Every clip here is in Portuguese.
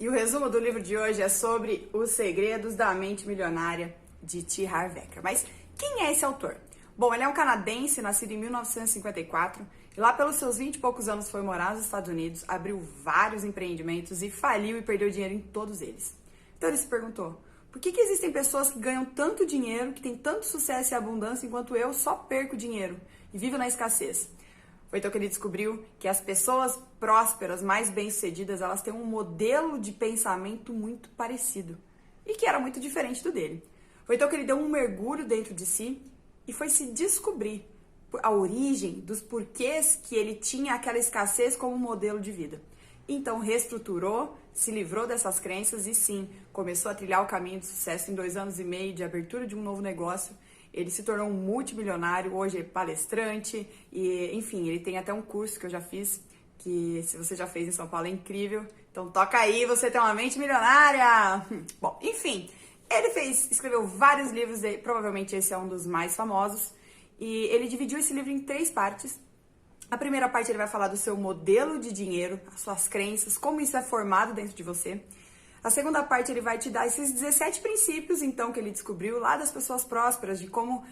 E o resumo do livro de hoje é sobre Os Segredos da Mente Milionária, de T. Harv Eker. Mas quem é esse autor? Bom, ele é um canadense, nascido em 1954, e lá pelos seus 20 e poucos anos foi morar nos Estados Unidos, abriu vários empreendimentos e faliu e perdeu dinheiro em todos eles. Então ele se perguntou, por que existem pessoas que ganham tanto dinheiro, que têm tanto sucesso e abundância, enquanto eu só perco dinheiro e vivo na escassez? Foi então que ele descobriu que as pessoas prósperas, mais bem-sucedidas, elas têm um modelo de pensamento muito parecido e que era muito diferente do dele. Foi então que ele deu um mergulho dentro de si e foi se descobrir a origem dos porquês que ele tinha aquela escassez como modelo de vida. Então reestruturou, se livrou dessas crenças e sim, começou a trilhar o caminho do sucesso em 2 anos e meio de abertura de um novo negócio. Ele se tornou um multimilionário, hoje é palestrante e, enfim, ele tem até um curso que eu já fiz, que se você já fez em São Paulo é incrível. Então toca aí, você tem uma mente milionária! Bom, enfim, ele escreveu vários livros, provavelmente esse é um dos mais famosos, e ele dividiu esse livro em 3 partes. A primeira parte ele vai falar do seu modelo de dinheiro, as suas crenças, como isso é formado dentro de você. A segunda parte ele vai te dar esses 17 princípios, então, que ele descobriu lá das pessoas prósperas, de como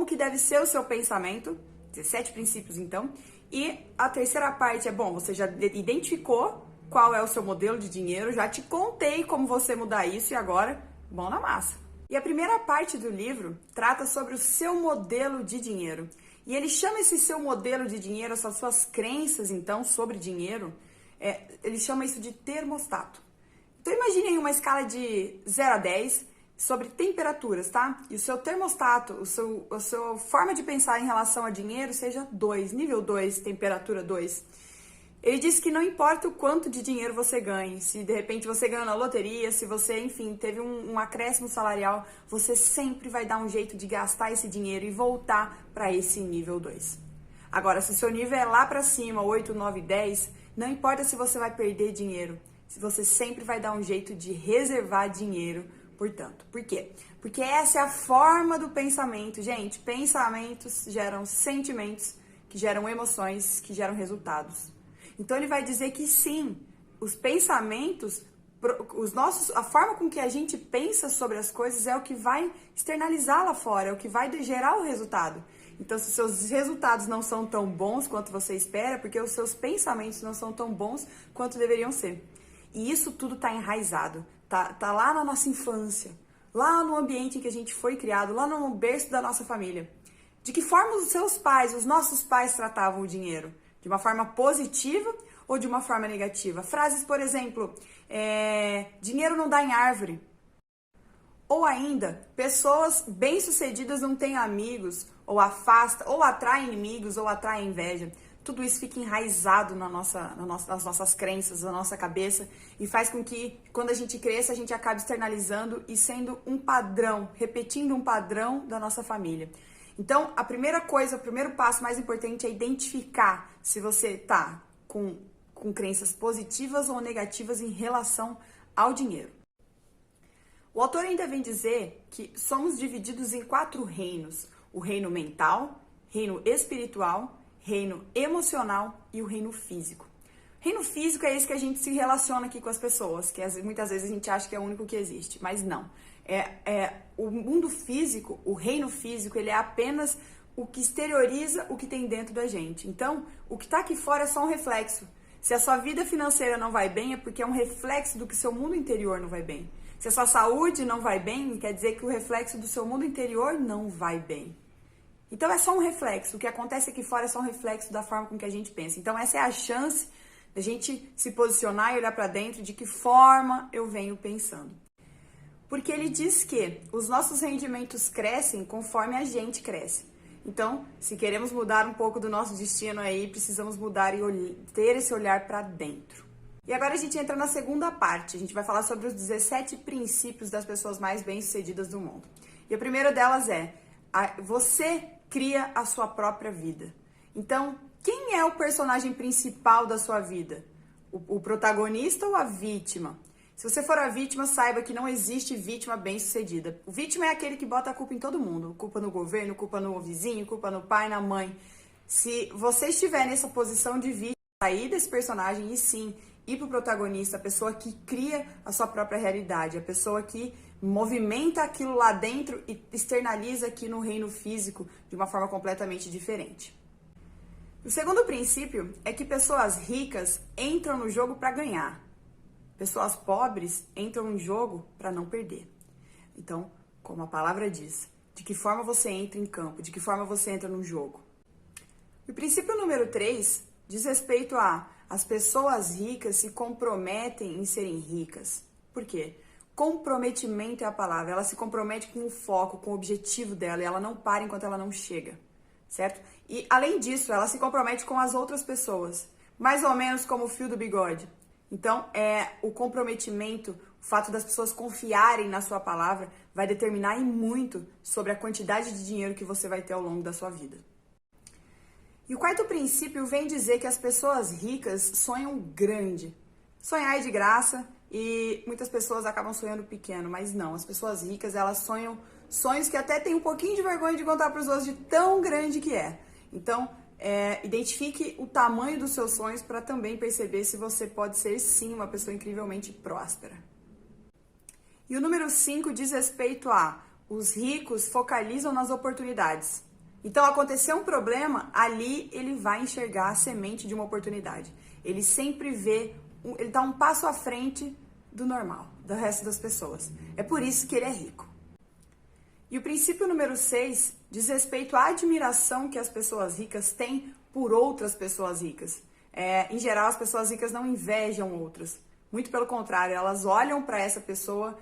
que deve ser o seu pensamento. 17 princípios, então. E a terceira parte é, bom, você já identificou qual é o seu modelo de dinheiro, já te contei como você mudar isso e agora, mão na massa. E a primeira parte do livro trata sobre o seu modelo de dinheiro. E ele chama esse seu modelo de dinheiro, essas suas crenças, então, sobre dinheiro, ele chama isso de termostato. Então imagine aí uma escala de 0 a 10 sobre temperaturas, tá? E o seu termostato, a sua forma de pensar em relação a dinheiro seja 2, nível 2, temperatura 2. Ele diz que não importa o quanto de dinheiro você ganhe, se de repente você ganhou na loteria, se você, enfim, teve um acréscimo salarial, você sempre vai dar um jeito de gastar esse dinheiro e voltar para esse nível 2. Agora, se o seu nível é lá para cima, 8, 9, 10, não importa se você vai perder dinheiro, você sempre vai dar um jeito de reservar dinheiro, portanto. Por quê? Porque essa é a forma do pensamento. Gente, pensamentos geram sentimentos, que geram emoções, que geram resultados. Então ele vai dizer que sim, os pensamentos, a forma com que a gente pensa sobre as coisas é o que vai externalizar lá fora, é o que vai gerar o resultado. Então, se os seus resultados não são tão bons quanto você espera, porque os seus pensamentos não são tão bons quanto deveriam ser. E isso tudo está enraizado, tá lá na nossa infância, lá no ambiente em que a gente foi criado, lá no berço da nossa família. De que forma os seus pais, os nossos pais tratavam o dinheiro? De uma forma positiva ou de uma forma negativa? Frases, por exemplo, dinheiro não dá em árvore. Ou ainda, pessoas bem-sucedidas não têm amigos, ou atraem inimigos, ou atraem inveja. Tudo isso fica enraizado nas nossas crenças, na nossa cabeça e faz com que, quando a gente cresça, a gente acabe externalizando e sendo um padrão, repetindo um padrão da nossa família. Então, a primeira coisa, o primeiro passo mais importante é identificar se você está com crenças positivas ou negativas em relação ao dinheiro. O autor ainda vem dizer que somos divididos em 4 reinos: o reino mental, reino espiritual, reino emocional e o reino físico. Reino físico é esse que a gente se relaciona aqui com as pessoas, que muitas vezes a gente acha que é o único que existe, mas não. O mundo físico, o reino físico, ele é apenas o que exterioriza o que tem dentro da gente. Então, o que está aqui fora é só um reflexo. Se a sua vida financeira não vai bem, é porque é um reflexo do que seu mundo interior não vai bem. Se a sua saúde não vai bem, quer dizer que o reflexo do seu mundo interior não vai bem. Então é só um reflexo, o que acontece aqui fora é só um reflexo da forma com que a gente pensa. Então essa é a chance da gente se posicionar e olhar para dentro de que forma eu venho pensando. Porque ele diz que os nossos rendimentos crescem conforme a gente cresce. Então, se queremos mudar um pouco do nosso destino aí, precisamos mudar e ter esse olhar para dentro. E agora a gente entra na segunda parte, a gente vai falar sobre os 17 princípios das pessoas mais bem-sucedidas do mundo. E o primeiro delas é, você cria a sua própria vida. Então, quem é o personagem principal da sua vida? O protagonista ou a vítima? Se você for a vítima, saiba que não existe vítima bem-sucedida. O vítima é aquele que bota a culpa em todo mundo. Culpa no governo, culpa no vizinho, culpa no pai, na mãe. Se você estiver nessa posição de vítima, sair desse personagem e sim ir pro protagonista, a pessoa que cria a sua própria realidade, a pessoa que movimenta aquilo lá dentro e externaliza aqui no reino físico de uma forma completamente diferente. O segundo princípio é que pessoas ricas entram no jogo para ganhar. Pessoas pobres entram no jogo para não perder. Então, como a palavra diz, de que forma você entra em campo, de que forma você entra no jogo. O princípio número 3 diz respeito a as pessoas ricas se comprometem em serem ricas. Por quê? Comprometimento é a palavra. Ela se compromete com o foco, com o objetivo dela, e ela não para enquanto ela não chega, certo? E, além disso, ela se compromete com as outras pessoas, mais ou menos como o fio do bigode. Então, o comprometimento, o fato das pessoas confiarem na sua palavra, vai determinar e muito sobre a quantidade de dinheiro que você vai ter ao longo da sua vida. E o quarto princípio vem dizer que as pessoas ricas sonham grande. Sonhar é de graça e muitas pessoas acabam sonhando pequeno, mas não, as pessoas ricas, elas sonham sonhos que até tem um pouquinho de vergonha de contar para os outros de tão grande que é. Então, identifique o tamanho dos seus sonhos para também perceber se você pode ser sim uma pessoa incrivelmente próspera. E o número 5 diz respeito a os ricos focalizam nas oportunidades. Então, aconteceu um problema, ali ele vai enxergar a semente de uma oportunidade. Ele sempre vê, ele está um passo à frente do normal, do resto das pessoas. É por isso que ele é rico. E o princípio número 6 diz respeito à admiração que as pessoas ricas têm por outras pessoas ricas. Em geral, as pessoas ricas não invejam outras. Muito pelo contrário, elas olham para essa pessoa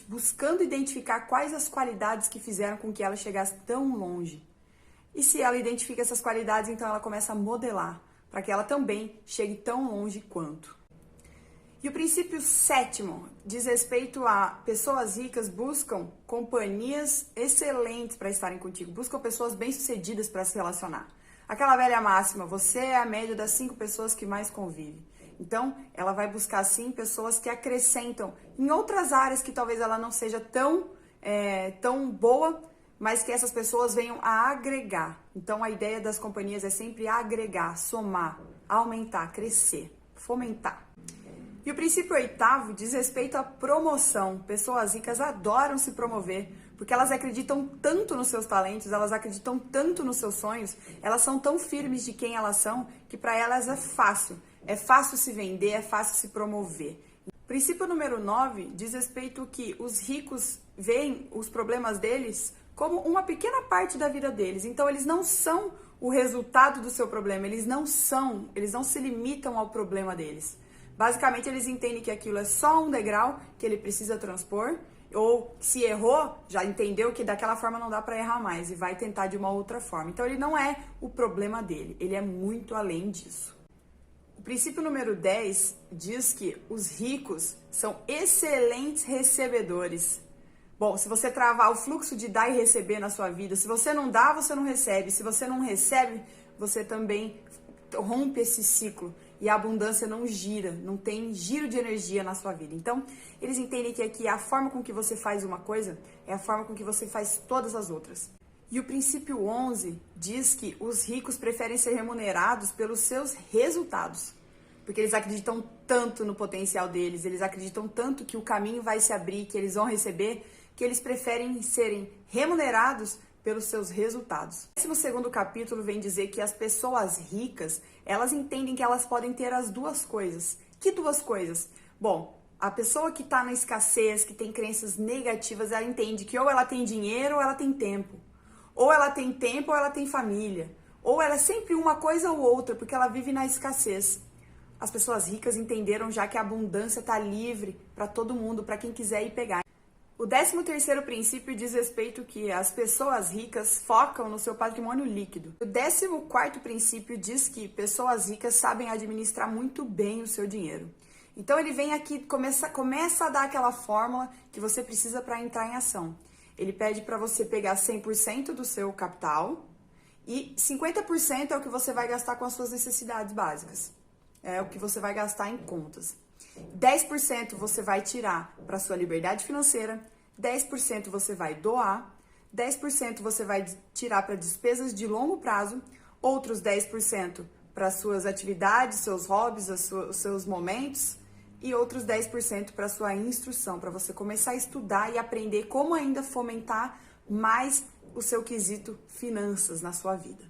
buscando identificar quais as qualidades que fizeram com que ela chegasse tão longe. E se ela identifica essas qualidades, então ela começa a modelar para que ela também chegue tão longe quanto. E o princípio 7º diz respeito a pessoas ricas buscam companhias excelentes para estarem contigo, buscam pessoas bem-sucedidas para se relacionar. Aquela velha máxima, você é a média das 5 pessoas que mais convive. Então, ela vai buscar, sim, pessoas que acrescentam em outras áreas que talvez ela não seja tão boa, mas que essas pessoas venham a agregar. Então, a ideia das companhias é sempre agregar, somar, aumentar, crescer, fomentar. E o princípio 8º diz respeito à promoção. Pessoas ricas adoram se promover, porque elas acreditam tanto nos seus talentos, elas acreditam tanto nos seus sonhos, elas são tão firmes de quem elas são, que para elas é fácil. É fácil se vender, é fácil se promover. O princípio número 9 diz respeito que os ricos veem os problemas deles como uma pequena parte da vida deles. Então, eles não são o resultado do seu problema, eles não se limitam ao problema deles. Basicamente, eles entendem que aquilo é só um degrau que ele precisa transpor, ou se errou, já entendeu que daquela forma não dá para errar mais e vai tentar de uma outra forma. Então, ele não é o problema dele, ele é muito além disso. O princípio número 10 diz que os ricos são excelentes recebedores. Bom, se você travar o fluxo de dar e receber na sua vida, se você não dá, você não recebe. Se você não recebe, você também rompe esse ciclo. E a abundância não gira, não tem giro de energia na sua vida. Então, eles entendem que aqui a forma com que você faz uma coisa é a forma com que você faz todas as outras. E o princípio 11 diz que os ricos preferem ser remunerados pelos seus resultados. Porque eles acreditam tanto no potencial deles, eles acreditam tanto que o caminho vai se abrir, que eles vão receber, que eles preferem serem remunerados pelos seus resultados. O 12º capítulo vem dizer que as pessoas ricas, elas entendem que elas podem ter as duas coisas. Que duas coisas? Bom, a pessoa que está na escassez, que tem crenças negativas, ela entende que ou ela tem dinheiro ou ela tem tempo. Ou ela tem tempo ou ela tem família. Ou ela é sempre uma coisa ou outra, porque ela vive na escassez. As pessoas ricas entenderam já que a abundância está livre para todo mundo, para quem quiser ir pegar. O 13º princípio diz respeito que as pessoas ricas focam no seu patrimônio líquido. O 14º princípio diz que pessoas ricas sabem administrar muito bem o seu dinheiro. Então ele vem aqui, começa a dar aquela fórmula que você precisa para entrar em ação. Ele pede para você pegar 100% do seu capital e 50% é o que você vai gastar com as suas necessidades básicas. É o que você vai gastar em contas. 10% você vai tirar para sua liberdade financeira, 10% você vai doar, 10% você vai tirar para despesas de longo prazo, outros 10% para suas atividades, seus hobbies, os seus momentos, e outros 10% para sua instrução, para você começar a estudar e aprender como ainda fomentar mais o seu quesito finanças na sua vida.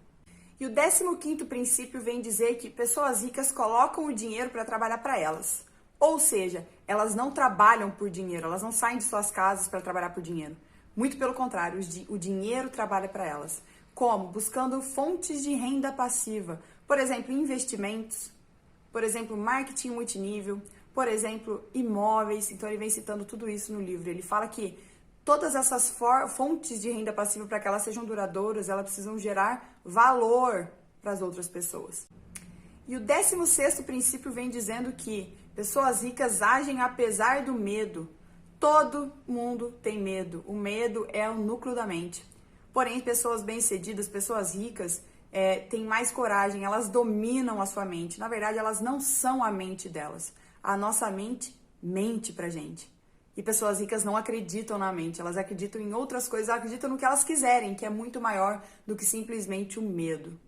E o 15º princípio vem dizer que pessoas ricas colocam o dinheiro para trabalhar para elas. Ou seja, elas não trabalham por dinheiro, elas não saem de suas casas para trabalhar por dinheiro. Muito pelo contrário, o dinheiro trabalha para elas. Como? Buscando fontes de renda passiva. Por exemplo, investimentos, por exemplo, marketing multinível, por exemplo, imóveis. Então ele vem citando tudo isso no livro. Ele fala que todas essas fontes de renda passiva, para que elas sejam duradouras, elas precisam gerar valor para as outras pessoas. E o 16º princípio vem dizendo que pessoas ricas agem apesar do medo. Todo mundo tem medo. O medo é o núcleo da mente. Porém, pessoas bem-sucedidas, pessoas ricas, têm mais coragem, elas dominam a sua mente. Na verdade, elas não são a mente delas. A nossa mente mente pra gente. E pessoas ricas não acreditam na mente, elas acreditam em outras coisas, elas acreditam no que elas quiserem, que é muito maior do que simplesmente o medo.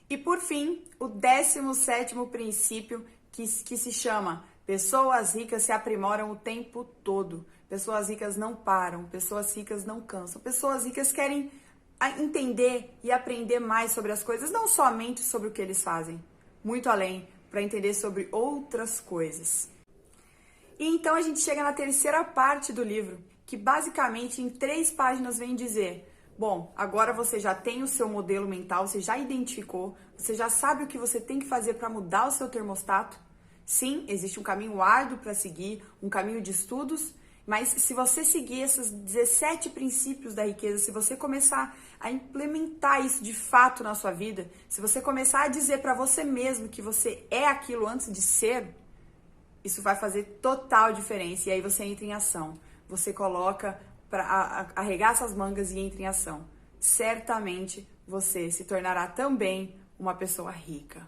E por fim, o 17º princípio, que se chama pessoas ricas se aprimoram o tempo todo. Pessoas ricas não param, pessoas ricas não cansam. Pessoas ricas querem entender e aprender mais sobre as coisas, não somente sobre o que eles fazem, muito além, para entender sobre outras coisas. E então a gente chega na terceira parte do livro, que basicamente em 3 páginas vem dizer: bom, agora você já tem o seu modelo mental, você já identificou, você já sabe o que você tem que fazer para mudar o seu termostato. Sim, existe um caminho árduo para seguir, um caminho de estudos, mas se você seguir esses 17 princípios da riqueza, se você começar a implementar isso de fato na sua vida, se você começar a dizer para você mesmo que você é aquilo antes de ser, isso vai fazer total diferença. E aí você entra em ação. Você coloca para arregaça as mangas e entra em ação. Certamente você se tornará também uma pessoa rica.